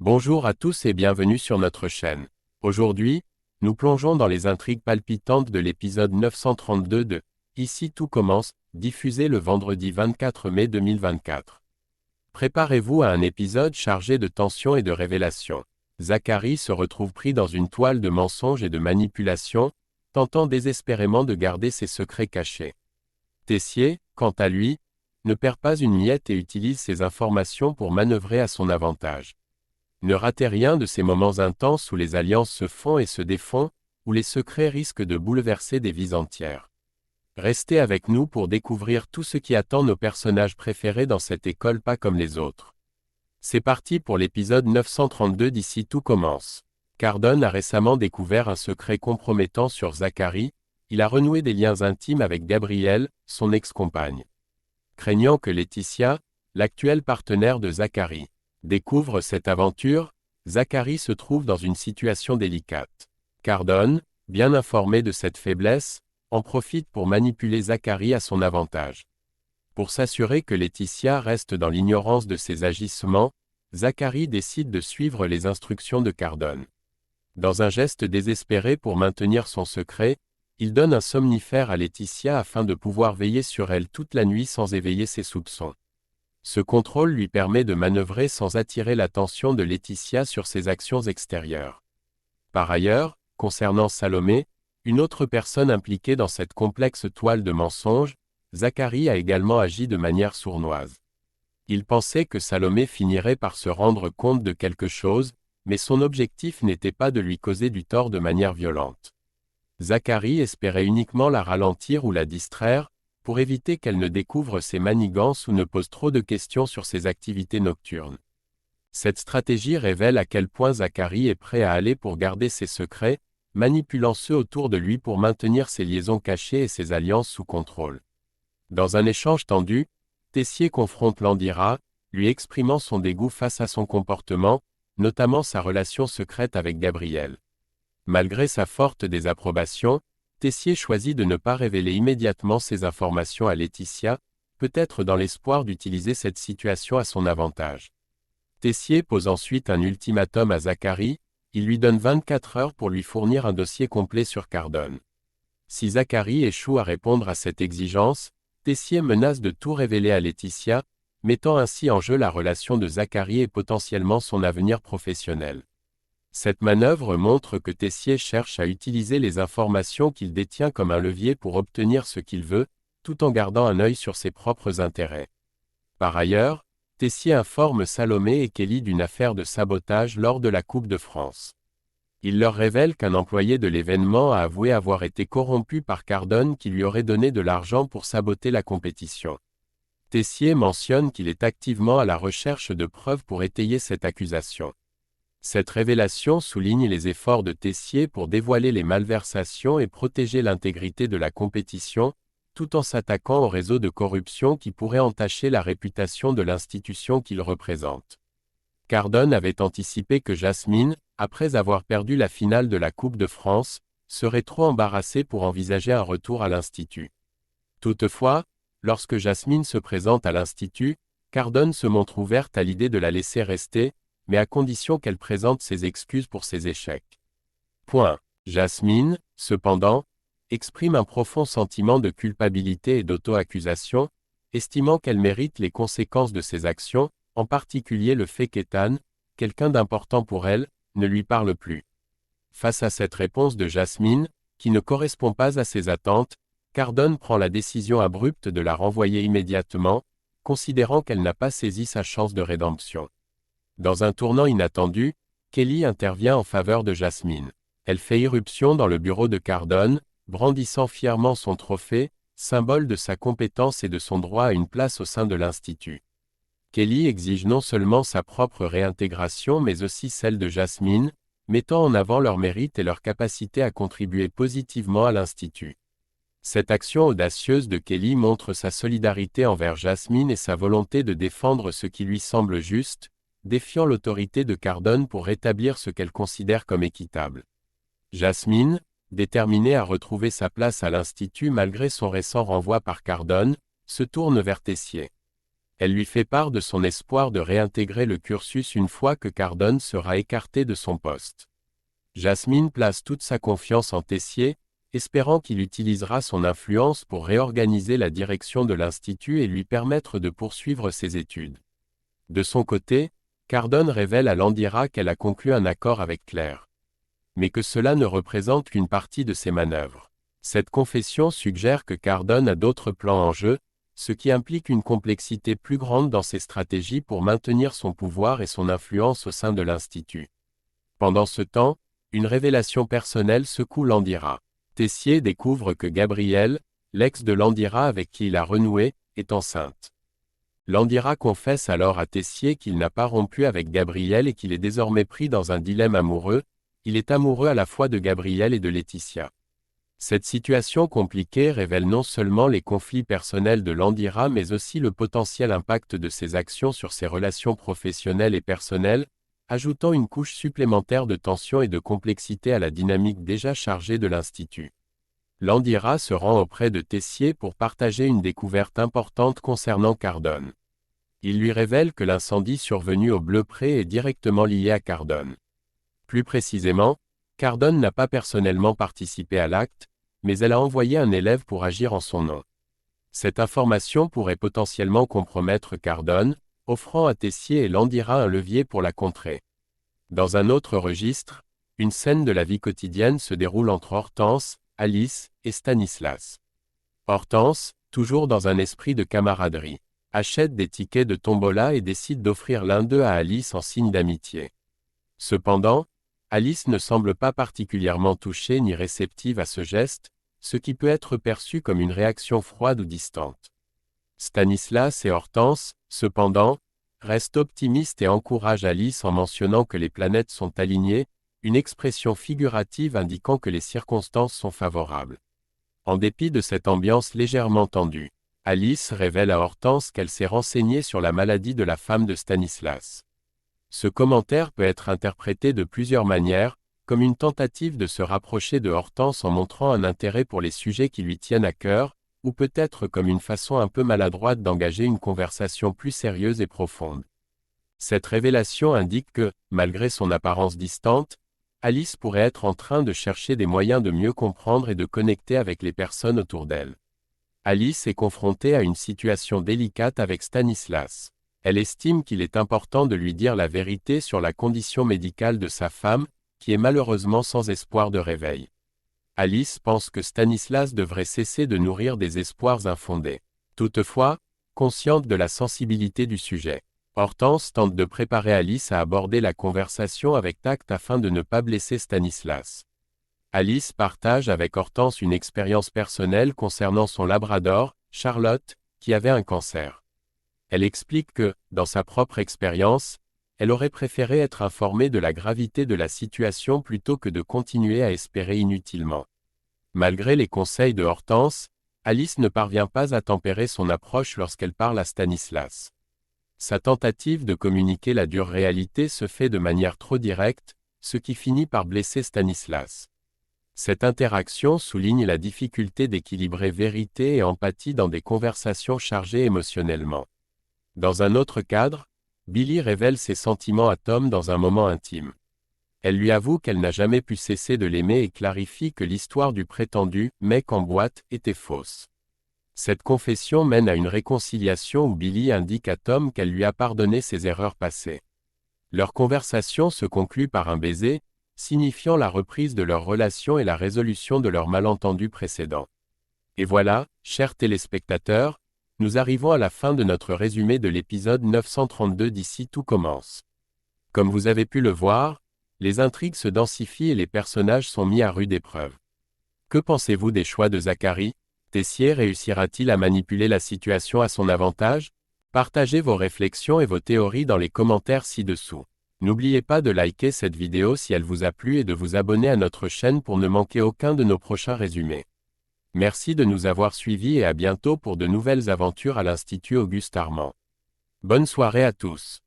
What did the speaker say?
Bonjour à tous et bienvenue sur notre chaîne. Aujourd'hui, nous plongeons dans les intrigues palpitantes de l'épisode 932 de « Ici tout commence », diffusé le vendredi 24 mai 2024. Préparez-vous à un épisode chargé de tension et de révélations. Zacharie se retrouve pris dans une toile de mensonges et de manipulations, tentant désespérément de garder ses secrets cachés. Tessier, quant à lui, ne perd pas une miette et utilise ces informations pour manœuvrer à son avantage. Ne ratez rien de ces moments intenses où les alliances se font et se défont, où les secrets risquent de bouleverser des vies entières. Restez avec nous pour découvrir tout ce qui attend nos personnages préférés dans cette école pas comme les autres. C'est parti pour l'épisode 932 d'Ici tout commence. Cardone a récemment découvert un secret compromettant sur Zacharie, il a renoué des liens intimes avec Gabrielle, son ex-compagne. Craignant que Laetitia, l'actuelle partenaire de Zacharie, découvre cette aventure, Zacharie se trouve dans une situation délicate. Cardone, bien informé de cette faiblesse, en profite pour manipuler Zacharie à son avantage. Pour s'assurer que Laetitia reste dans l'ignorance de ses agissements, Zacharie décide de suivre les instructions de Cardone. Dans un geste désespéré pour maintenir son secret, il donne un somnifère à Laetitia afin de pouvoir veiller sur elle toute la nuit sans éveiller ses soupçons. Ce contrôle lui permet de manœuvrer sans attirer l'attention de Laetitia sur ses actions extérieures. Par ailleurs, concernant Salomé, une autre personne impliquée dans cette complexe toile de mensonges, Zacharie a également agi de manière sournoise. Il pensait que Salomé finirait par se rendre compte de quelque chose, mais son objectif n'était pas de lui causer du tort de manière violente. Zacharie espérait uniquement la ralentir ou la distraire, pour éviter qu'elle ne découvre ses manigances ou ne pose trop de questions sur ses activités nocturnes. Cette stratégie révèle à quel point Zacharie est prêt à aller pour garder ses secrets, manipulant ceux autour de lui pour maintenir ses liaisons cachées et ses alliances sous contrôle. Dans un échange tendu, Tessier confronte Landira, lui exprimant son dégoût face à son comportement, notamment sa relation secrète avec Gabrielle. Malgré sa forte désapprobation, Tessier choisit de ne pas révéler immédiatement ces informations à Laetitia, peut-être dans l'espoir d'utiliser cette situation à son avantage. Tessier pose ensuite un ultimatum à Zacharie, il lui donne 24 heures pour lui fournir un dossier complet sur Cardone. Si Zacharie échoue à répondre à cette exigence, Tessier menace de tout révéler à Laetitia, mettant ainsi en jeu la relation de Zacharie et potentiellement son avenir professionnel. Cette manœuvre montre que Tessier cherche à utiliser les informations qu'il détient comme un levier pour obtenir ce qu'il veut, tout en gardant un œil sur ses propres intérêts. Par ailleurs, Tessier informe Salomé et Kelly d'une affaire de sabotage lors de la Coupe de France. Il leur révèle qu'un employé de l'événement a avoué avoir été corrompu par Cardone qui lui aurait donné de l'argent pour saboter la compétition. Tessier mentionne qu'il est activement à la recherche de preuves pour étayer cette accusation. Cette révélation souligne les efforts de Tessier pour dévoiler les malversations et protéger l'intégrité de la compétition, tout en s'attaquant au réseau de corruption qui pourrait entacher la réputation de l'institution qu'il représente. Cardone avait anticipé que Jasmine, après avoir perdu la finale de la Coupe de France, serait trop embarrassée pour envisager un retour à l'Institut. Toutefois, lorsque Jasmine se présente à l'Institut, Cardone se montre ouverte à l'idée de la laisser rester, mais à condition qu'elle présente ses excuses pour ses échecs. Jasmine, cependant, exprime un profond sentiment de culpabilité et d'auto-accusation, estimant qu'elle mérite les conséquences de ses actions, en particulier le fait qu'Ethan, quelqu'un d'important pour elle, ne lui parle plus. Face à cette réponse de Jasmine, qui ne correspond pas à ses attentes, Cardone prend la décision abrupte de la renvoyer immédiatement, considérant qu'elle n'a pas saisi sa chance de rédemption. Dans un tournant inattendu, Kelly intervient en faveur de Jasmine. Elle fait irruption dans le bureau de Cardone, brandissant fièrement son trophée, symbole de sa compétence et de son droit à une place au sein de l'Institut. Kelly exige non seulement sa propre réintégration mais aussi celle de Jasmine, mettant en avant leur mérite et leur capacité à contribuer positivement à l'Institut. Cette action audacieuse de Kelly montre sa solidarité envers Jasmine et sa volonté de défendre ce qui lui semble juste, défiant l'autorité de Cardone pour rétablir ce qu'elle considère comme équitable. Jasmine, déterminée à retrouver sa place à l'Institut malgré son récent renvoi par Cardone, se tourne vers Tessier. Elle lui fait part de son espoir de réintégrer le cursus une fois que Cardone sera écarté de son poste. Jasmine place toute sa confiance en Tessier, espérant qu'il utilisera son influence pour réorganiser la direction de l'Institut et lui permettre de poursuivre ses études. De son côté, Cardone révèle à Landira qu'elle a conclu un accord avec Claire. Mais que cela ne représente qu'une partie de ses manœuvres. Cette confession suggère que Cardone a d'autres plans en jeu, ce qui implique une complexité plus grande dans ses stratégies pour maintenir son pouvoir et son influence au sein de l'Institut. Pendant ce temps, une révélation personnelle secoue Landira. Tessier découvre que Gabrielle, l'ex de Landira avec qui il a renoué, est enceinte. Landira confesse alors à Tessier qu'il n'a pas rompu avec Gabrielle et qu'il est désormais pris dans un dilemme amoureux, il est amoureux à la fois de Gabrielle et de Laetitia. Cette situation compliquée révèle non seulement les conflits personnels de Landira mais aussi le potentiel impact de ses actions sur ses relations professionnelles et personnelles, ajoutant une couche supplémentaire de tension et de complexité à la dynamique déjà chargée de l'Institut. Landira se rend auprès de Tessier pour partager une découverte importante concernant Cardone. Il lui révèle que l'incendie survenu au Bleu Pré est directement lié à Cardone. Plus précisément, Cardone n'a pas personnellement participé à l'acte, mais elle a envoyé un élève pour agir en son nom. Cette information pourrait potentiellement compromettre Cardone, offrant à Tessier et Landira un levier pour la contrer. Dans un autre registre, une scène de la vie quotidienne se déroule entre Hortense, Alice et Stanislas. Hortense, toujours dans un esprit de camaraderie, achète des tickets de tombola et décide d'offrir l'un d'eux à Alice en signe d'amitié. Cependant, Alice ne semble pas particulièrement touchée ni réceptive à ce geste, ce qui peut être perçu comme une réaction froide ou distante. Stanislas et Hortense, cependant, restent optimistes et encouragent Alice en mentionnant que les planètes sont alignées, une expression figurative indiquant que les circonstances sont favorables. En dépit de cette ambiance légèrement tendue, Alice révèle à Hortense qu'elle s'est renseignée sur la maladie de la femme de Stanislas. Ce commentaire peut être interprété de plusieurs manières, comme une tentative de se rapprocher de Hortense en montrant un intérêt pour les sujets qui lui tiennent à cœur, ou peut-être comme une façon un peu maladroite d'engager une conversation plus sérieuse et profonde. Cette révélation indique que, malgré son apparence distante, Alice pourrait être en train de chercher des moyens de mieux comprendre et de connecter avec les personnes autour d'elle. Alice est confrontée à une situation délicate avec Stanislas. Elle estime qu'il est important de lui dire la vérité sur la condition médicale de sa femme, qui est malheureusement sans espoir de réveil. Alice pense que Stanislas devrait cesser de nourrir des espoirs infondés. Toutefois, consciente de la sensibilité du sujet, Hortense tente de préparer Alice à aborder la conversation avec tact afin de ne pas blesser Stanislas. Alice partage avec Hortense une expérience personnelle concernant son labrador, Charlotte, qui avait un cancer. Elle explique que, dans sa propre expérience, elle aurait préféré être informée de la gravité de la situation plutôt que de continuer à espérer inutilement. Malgré les conseils de Hortense, Alice ne parvient pas à tempérer son approche lorsqu'elle parle à Stanislas. Sa tentative de communiquer la dure réalité se fait de manière trop directe, ce qui finit par blesser Stanislas. Cette interaction souligne la difficulté d'équilibrer vérité et empathie dans des conversations chargées émotionnellement. Dans un autre cadre, Billy révèle ses sentiments à Tom dans un moment intime. Elle lui avoue qu'elle n'a jamais pu cesser de l'aimer et clarifie que l'histoire du prétendu « mec en boîte » était fausse. Cette confession mène à une réconciliation où Billy indique à Tom qu'elle lui a pardonné ses erreurs passées. Leur conversation se conclut par un baiser, signifiant la reprise de leur relation et la résolution de leur malentendu précédent. Et voilà, chers téléspectateurs, nous arrivons à la fin de notre résumé de l'épisode 932 d'Ici tout commence. Comme vous avez pu le voir, les intrigues se densifient et les personnages sont mis à rude épreuve. Que pensez-vous des choix de Zacharie? Tessier réussira-t-il à manipuler la situation à son avantage? Partagez vos réflexions et vos théories dans les commentaires ci-dessous. N'oubliez pas de liker cette vidéo si elle vous a plu et de vous abonner à notre chaîne pour ne manquer aucun de nos prochains résumés. Merci de nous avoir suivis et à bientôt pour de nouvelles aventures à l'Institut Auguste Armand. Bonne soirée à tous.